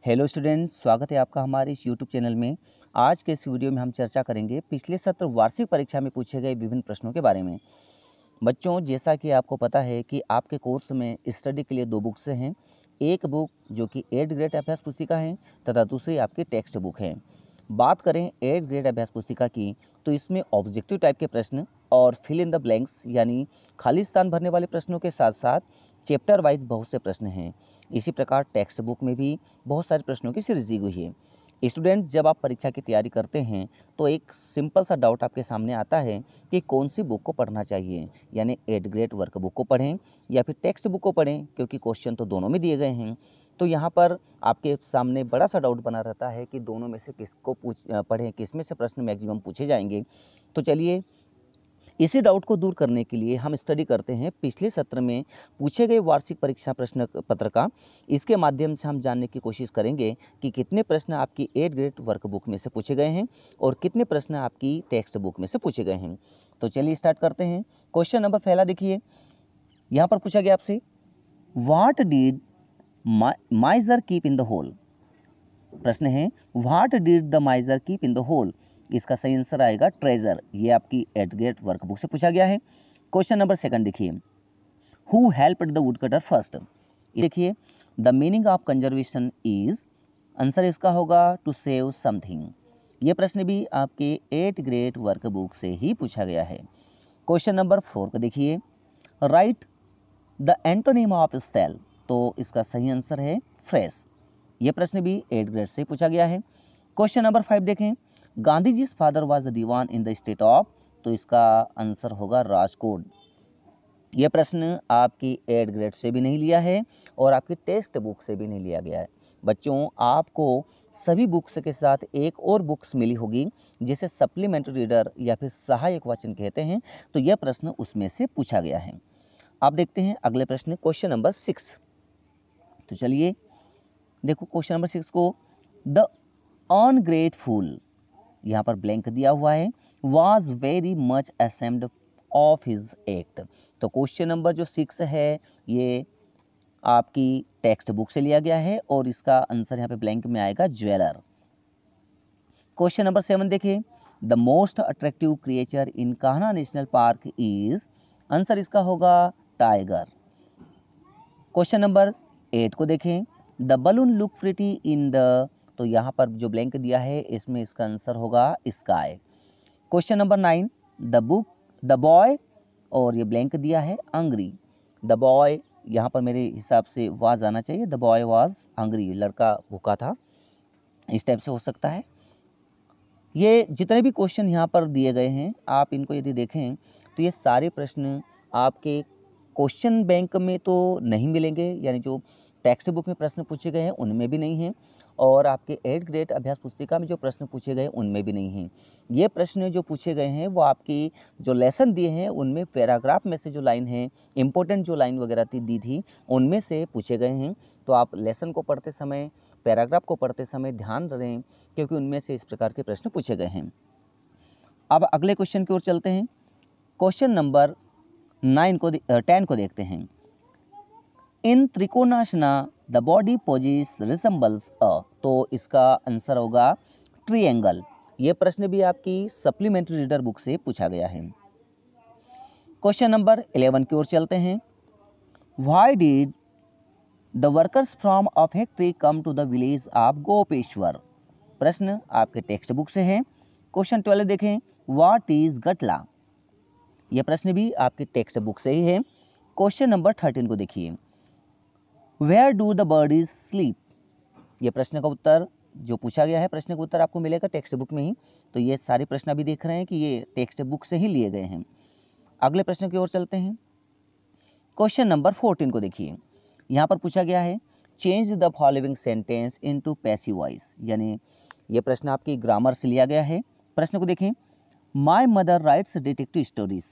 Hello students, स्वागत है आपका हमारे इस यूट्यूब चैनल में। आज के इस वीडियो में हम चर्चा करेंगे पिछले सत्र वार्षिक परीक्षा में पूछे गए विभिन्न प्रश्नों के बारे में। बच्चों, जैसा कि आपको पता है कि आपके कोर्स में स्टडी के लिए दो बुक्स हैं। एक बुक जो कि 8th ग्रेड अभ्यास पुस्तिका है तथा दूसरी आपकी टेक्स्ट बुक है। बात करें 8th ग्रेड अभ्यास पुस्तिका की, तो इसमें ऑब्जेक्टिव टाइप के प्रश्न और फिल इन द ब्लैंक्स यानी खाली स्थान भरने वाले प्रश्नों के साथ साथ चैप्टर वाइज बहुत से प्रश्न हैं। इसी प्रकार टेक्स्ट बुक में भी बहुत सारे प्रश्नों की सीरीज दी हुई है। स्टूडेंट, जब आप परीक्षा की तैयारी करते हैं तो एक सिंपल सा डाउट आपके सामने आता है कि कौन सी बुक को पढ़ना चाहिए, यानी 8th ग्रेड वर्क बुक को पढ़ें या फिर टेक्स्ट बुक को पढ़ें, क्योंकि क्वेश्चन तो दोनों में दिए गए हैं। तो यहाँ पर आपके सामने बड़ा सा डाउट बना रहता है कि दोनों में से किसको पढ़ें, किस में से प्रश्न मैक्सिमम पूछे जाएंगे। तो चलिए, इसी डाउट को दूर करने के लिए हम स्टडी करते हैं पिछले सत्र में पूछे गए वार्षिक परीक्षा प्रश्न पत्र का। इसके माध्यम से हम जानने की कोशिश करेंगे कि कितने प्रश्न आपकी 8th ग्रेड वर्क बुक में से पूछे गए हैं और कितने प्रश्न आपकी टेक्स्ट बुक में से पूछे गए हैं। तो चलिए स्टार्ट करते हैं। क्वेश्चन नंबर पहला देखिए, यहाँ पर पूछा गया आपसे, what did miser keep in the hole. प्रश्न है, what did the miser keep in the hole. इसका सही आंसर आएगा ट्रेजर। ये आपकी 8th ग्रेड वर्कबुक से पूछा गया है। क्वेश्चन नंबर सेकंड देखिए, who helped the wood cutter first. देखिए, the meaning of conservation is, answer इसका होगा टू सेव समथिंग। ये प्रश्न भी आपके 8th ग्रेड वर्कबुक से ही पूछा गया है। क्वेश्चन नंबर 4 को देखिए, right the antonym of style. तो इसका सही आंसर है फ्रेश। ये प्रश्न भी 8th ग्रेड से पूछा गया है। क्वेश्चन नंबर 5 देखें, Gandhi ji father was the dewan in the state of. तो इसका आंसर होगा राजकोट। यह प्रश्न आपकी 8th ग्रेड से भी नहीं लिया है और आपकी टेक्स्ट बुक से भी नहीं लिया गया है। बच्चों, आपको सभी बुक्स के साथ एक और बुक्स मिली होगी जिसे सप्लीमेंट्री रीडर या फिर सहायक वाचन कहते हैं। तो यह प्रश्न उसमें से पूछा गया है। आप देखते हैं अगले प्रश्न, क्वेश्चन नंबर 6। तो चलिए देखो क्वेश्चन नंबर 6 को, द अनग्रेटफुल, यहाँ पर ब्लैंक दिया हुआ है, was very much ashamed of his act. तो क्वेश्चन नंबर जो 6 है ये आपकी टेक्स्ट बुक से लिया गया है और इसका आंसर यहाँ पे ब्लैंक में आएगा ज्वेलर। क्वेश्चन नंबर 7 देखिए, the most attractive creature in Kanha national park is, answer इसका होगा टाइगर। क्वेश्चन नंबर 8 को देखें, the balloon look pretty in the. तो यहाँ पर जो ब्लैंक दिया है इसमें इसका आंसर होगा sky. Question number 9, the boy, और ये ब्लैंक दिया है हंग्री। द बॉय, यहाँ पर मेरे हिसाब से वाज आना चाहिए, द बॉय वाज हंग्री, लड़का भूखा था, इस टाइप से हो सकता है। ये जितने भी क्वेश्चन यहाँ पर दिए गए हैं, आप इनको यदि देखें तो ये सारे प्रश्न आपके क्वेश्चन बैंक में तो नहीं मिलेंगे, यानी जो टेक्स्ट बुक में प्रश्न पूछे गए हैं उनमें भी नहीं हैं और आपके 8th ग्रेड अभ्यास पुस्तिका में जो प्रश्न पूछे गए उनमें भी नहीं हैं। ये प्रश्न जो पूछे गए हैं वो आपकी जो लेसन दिए हैं उनमें पैराग्राफ में से जो लाइन है, इंपॉर्टेंट जो लाइन वगैरह दी थी उनमें से पूछे गए हैं। तो आप लेसन को पढ़ते समय, पैराग्राफ को पढ़ते समय ध्यान दें, क्योंकि उनमें से इस प्रकार के प्रश्न पूछे गए हैं। अब अगले क्वेश्चन की ओर चलते हैं। क्वेश्चन नंबर 10 को देखते हैं। इन त्रिकोणासना द बॉडी पोजिस रिसेंबल्स अ। तो इसका आंसर होगा ट्रायंगल। ये प्रश्न भी आपकी सप्लीमेंट्री रीडर बुक से पूछा गया है। क्वेश्चन नंबर 11 की ओर चलते हैं। Why did the workers from a factory come to the village of Gopeshwar. प्रश्न आपके टेक्स्ट बुक से है। क्वेश्चन 12 देखें, व्हाट इज गटला। यह प्रश्न भी आपके टेक्स्ट बुक से ही है। क्वेश्चन नंबर 13 को देखिए, वेयर डू द बर्डीज स्लीप। ये प्रश्न का उत्तर जो पूछा गया है, प्रश्न का उत्तर आपको मिलेगा टेक्स्ट बुक में ही। तो ये सारे प्रश्न अभी देख रहे हैं कि ये टेक्स्ट बुक से ही लिए गए हैं। अगले प्रश्न की ओर चलते हैं। क्वेश्चन नंबर 14 को देखिए, यहाँ पर पूछा गया है, change the following sentence into passive voice, यानी ये प्रश्न आपकी ग्रामर से लिया गया है। प्रश्न को देखें, my mother writes detective stories.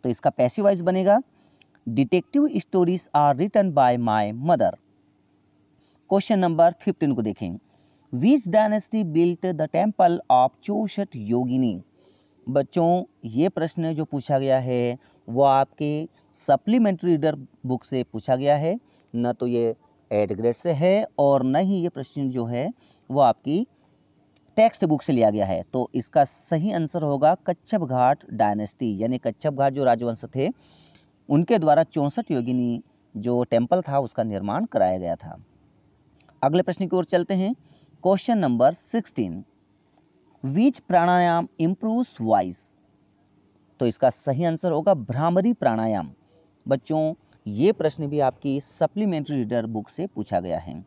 तो इसका पैसिव वॉइस बनेगा, detective stories are written by my mother. Question number 15 को देखें, which dynasty built the temple of Chausath Yogini. बच्चों, ये प्रश्न जो पूछा गया है वो आपके सप्लीमेंट्री रीडर बुक से पूछा गया है, न तो ये 8 ग्रेड से है और न ही ये प्रश्न जो है वो आपकी टेक्स्ट बुक से लिया गया है। तो इसका सही आंसर होगा कच्छप घाट डायनेस्टी, यानी कच्छप घाट जो राजवंश थे उनके द्वारा 64 योगिनी जो टेम्पल था उसका निर्माण कराया गया था। अगले प्रश्न की ओर चलते हैं। क्वेश्चन नंबर 16, विच प्राणायाम इम्प्रूव्स वॉइस। तो इसका सही आंसर होगा भ्रामरी प्राणायाम। बच्चों ये प्रश्न भी आपकी सप्लीमेंट्री रीडर बुक से पूछा गया है।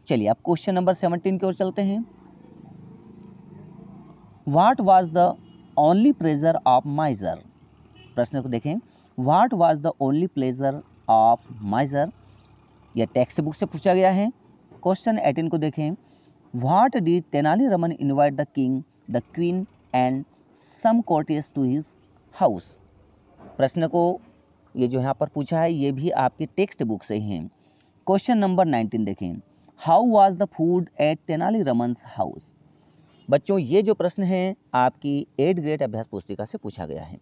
चलिए अब क्वेश्चन नंबर 17 की ओर चलते हैं। What was the only pleasure of माइजर। प्रश्न को देखें, what was the only pleasure of माइजर, यह टेक्स्ट बुक से पूछा गया है। क्वेश्चन 18 को देखें, what did Tenaliraman invite the king, the queen and some courtiers to his house. प्रश्न को ये जो यहाँ पर पूछा है ये भी आपकी टेक्स्ट बुक से ही है। क्वेश्चन नंबर 19 देखें, how was the food at Tenaliraman's house. बच्चों ये जो प्रश्न है आपकी 8 ग्रेड अभ्यास पुस्तिका से पूछा गया है।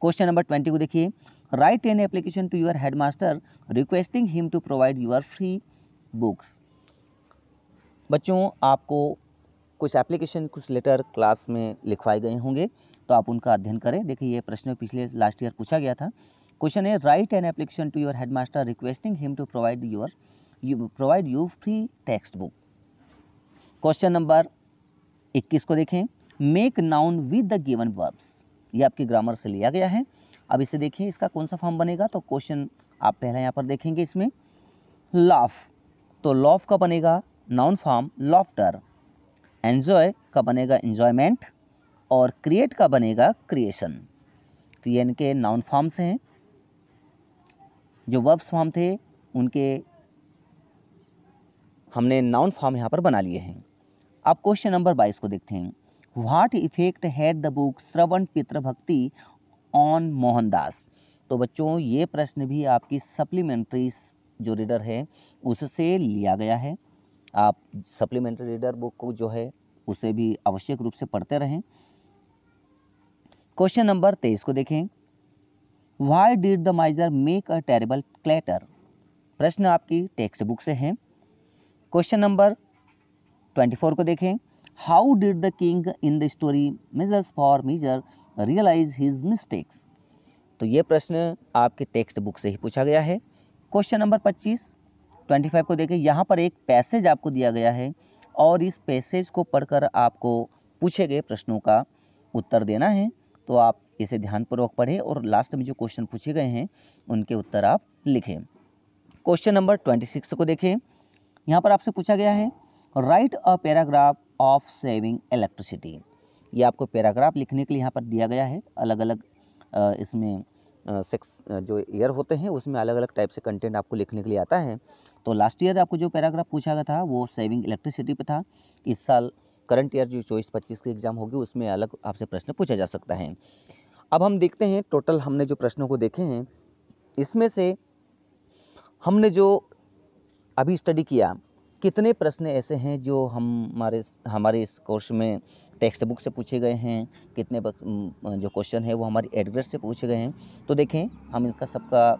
क्वेश्चन नंबर 20 को देखिए, write an application to your headmaster requesting him to provide your free books. बच्चों आपको कुछ एप्लीकेशन कुछ लेटर क्लास में लिखवाए गए होंगे तो आप उनका अध्ययन करें। देखिए ये प्रश्न पिछले लास्ट ईयर पूछा गया था। क्वेश्चन है, write an application to your headmaster requesting him to provide you free text book. Question number 21 को देखें, make noun with the given verbs. ये आपकी ग्रामर से लिया गया है। अब इसे देखिए इसका कौन सा फॉर्म बनेगा। तो क्वेश्चन आप पहले यहाँ पर देखेंगे इसमें लाफ, तो लॉफ का बनेगा नाउन फॉर्म लॉफ्टर, एन्जॉय का बनेगा एन्जॉयमेंट और क्रिएट का बनेगा क्रिएशन। तो ये इनके नाउन फॉर्म्स हैं। जो वर्ब्स फॉर्म थे उनके हमने नाउन फॉर्म यहाँ पर बना लिए हैं। अब क्वेश्चन नंबर 22 को देखते हैं, what effect had the book Shravan Pitribhakti on Mohandas. तो बच्चों ये प्रश्न भी आपकी सप्लीमेंट्री जो रीडर है उससे लिया गया है। आप सप्लीमेंट्री रीडर बुक को जो है उसे भी आवश्यक रूप से पढ़ते रहें। क्वेश्चन नंबर 23 को देखें, why did the माइजर make a terrible clatter. प्रश्न आपकी टेक्स्ट बुक से है। क्वेश्चन नंबर 24 को देखें, how did the king in the story measures for measure realize his mistakes. तो ये प्रश्न आपके टेक्स्ट बुक से ही पूछा गया है। क्वेश्चन नंबर 25 को देखें, यहाँ पर एक पैसेज आपको दिया गया है और इस पैसेज को पढ़कर आपको पूछे गए प्रश्नों का उत्तर देना है। तो आप इसे ध्यानपूर्वक पढ़ें और लास्ट में जो क्वेश्चन पूछे गए हैं उनके उत्तर आप लिखें। क्वेश्चन नंबर 26 को देखें, यहाँ पर आपसे पूछा गया है, right a paragraph of saving electricity. ये आपको पैराग्राफ लिखने के लिए यहाँ पर दिया गया है। अलग अलग इसमें जो ईयर होते हैं उसमें अलग अलग टाइप से कंटेंट आपको लिखने के लिए आता है। तो लास्ट ईयर आपको जो पैराग्राफ पूछा गया था वो सेविंग इलेक्ट्रिसिटी पे था। इस साल करंट ईयर जो 24-25 की एग्ज़ाम होगी उसमें अलग आपसे प्रश्न पूछा जा सकता है। अब हम देखते हैं टोटल हमने जो प्रश्नों को देखे हैं इसमें से हमने जो अभी स्टडी किया कितने प्रश्न ऐसे हैं जो हमारे इस कोर्स में टेक्स्ट बुक से पूछे गए हैं, कितने जो क्वेश्चन है वो हमारी एडग्रेड से पूछे गए हैं। तो देखें हम इसका सबका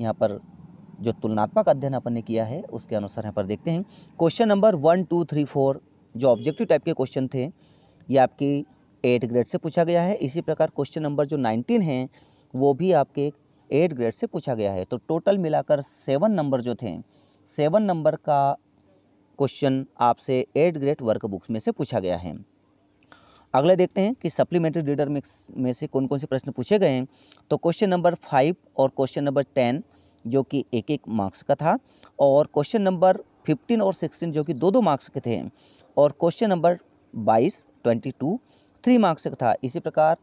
यहाँ पर जो तुलनात्मक अध्ययन अपन ने किया है उसके अनुसार यहाँ पर देखते हैं। क्वेश्चन नंबर 1, 2, 3, 4 जो ऑब्जेक्टिव टाइप के क्वेश्चन थे ये आपकी 8 ग्रेड से पूछा गया है। इसी प्रकार क्वेश्चन नंबर जो 19 हैं वो भी आपके 8 ग्रेड से पूछा गया है। तो टोटल मिलाकर 7 नंबर जो थे 7 नंबर का क्वेश्चन आपसे 8 ग्रेड वर्क बुक्स में से पूछा गया है। अगले देखते हैं कि सप्लीमेंट्री रीडर में से कौन कौन से प्रश्न पूछे गए हैं। तो क्वेश्चन नंबर 5 और क्वेश्चन नंबर 10 जो कि 1-1 मार्क्स का था और क्वेश्चन नंबर 15 और 16 जो कि 2-2 मार्क्स के थे और क्वेश्चन नंबर 22, 22 3 मार्क्स का था। इसी प्रकार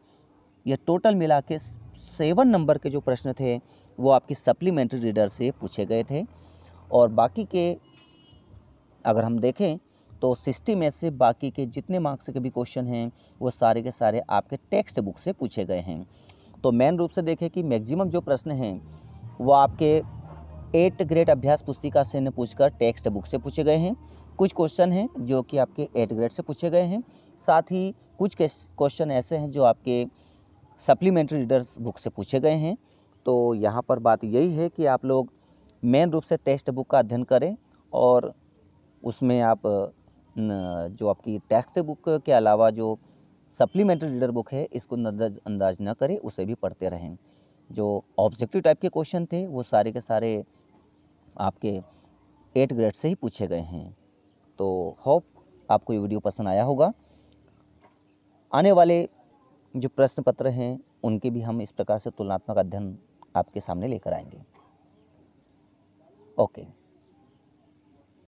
ये टोटल मिला के 7 नंबर के जो प्रश्न थे वो आपकी सप्लीमेंट्री रीडर से पूछे गए थे और बाकी के अगर हम देखें तो 60 में से बाकी के जितने मार्क्स के भी क्वेश्चन हैं वो सारे के सारे आपके टेक्स्ट बुक से पूछे गए हैं। तो मेन रूप से देखें कि मैक्सिमम जो प्रश्न हैं वो आपके 8 ग्रेड अभ्यास पुस्तिका से न पूछकर टेक्स्ट बुक से पूछे गए हैं। कुछ क्वेश्चन हैं जो कि आपके 8 ग्रेड से पूछे गए हैं, साथ ही कुछ क्वेश्चन ऐसे हैं जो आपके सप्लीमेंट्री रीडर्स बुक से पूछे गए हैं। तो यहाँ पर बात यही है कि आप लोग मेन रूप से टेक्स्ट बुक का अध्ययन करें और उसमें आप जो आपकी टेक्स्ट बुक के अलावा जो सप्लीमेंट्री रीडर बुक है इसको नज़रअंदाज न करें, उसे भी पढ़ते रहें। जो ऑब्जेक्टिव टाइप के क्वेश्चन थे वो सारे के सारे आपके 8 ग्रेड से ही पूछे गए हैं। तो होप आपको ये वीडियो पसंद आया होगा। आने वाले जो प्रश्न पत्र हैं उनके भी हम इस प्रकार से तुलनात्मक अध्ययन आपके सामने लेकर आएंगे। ओके।